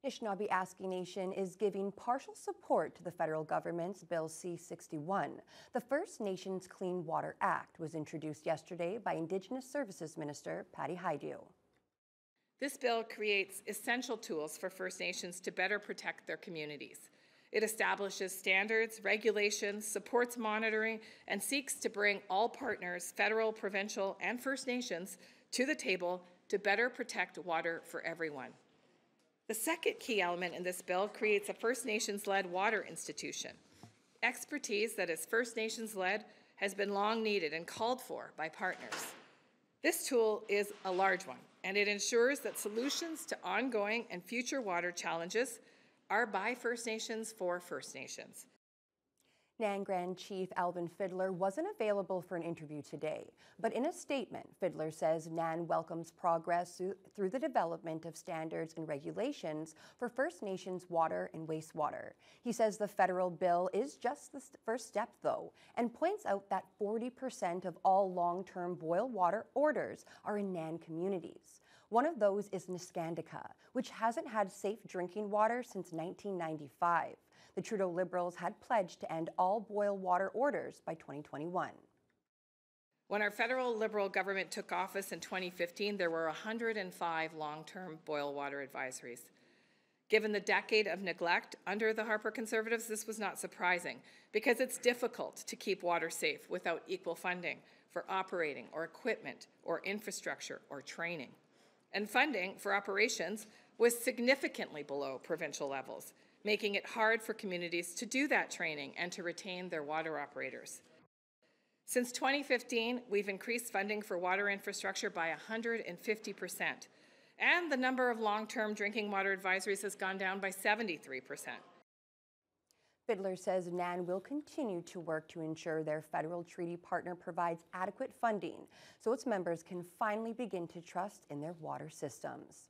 Anishinaabe Aski Nation is giving partial support to the federal government's Bill C-61. The First Nations Clean Water Act was introduced yesterday by Indigenous Services Minister Patty Hajdu. This bill creates essential tools for First Nations to better protect their communities. It establishes standards, regulations, supports monitoring, and seeks to bring all partners, federal, provincial, and First Nations, to the table to better protect water for everyone. The second key element in this bill creates a First Nations-led water institution. Expertise that is First Nations-led has been long needed and called for by partners. This tool is a large one, and it ensures that solutions to ongoing and future water challenges are by First Nations for First Nations. NAN Grand Chief Alvin Fiddler wasn't available for an interview today, but in a statement, Fiddler says NAN welcomes progress through the development of standards and regulations for First Nations water and wastewater. He says the federal bill is just the first step, though, and points out that 40% of all long-term boil water orders are in NAN communities. One of those is Niskandika, which hasn't had safe drinking water since 1995. The Trudeau Liberals had pledged to end all boil water orders by 2021. When our federal Liberal government took office in 2015, there were 105 long-term boil water advisories. Given the decade of neglect under the Harper Conservatives, this was not surprising because it's difficult to keep water safe without equal funding for operating or equipment or infrastructure or training. And funding for operations was significantly below provincial levels, making it hard for communities to do that training and to retain their water operators. Since 2015, we've increased funding for water infrastructure by 150%, and the number of long-term drinking water advisories has gone down by 73%. Fiddler says NAN will continue to work to ensure their federal treaty partner provides adequate funding so its members can finally begin to trust in their water systems.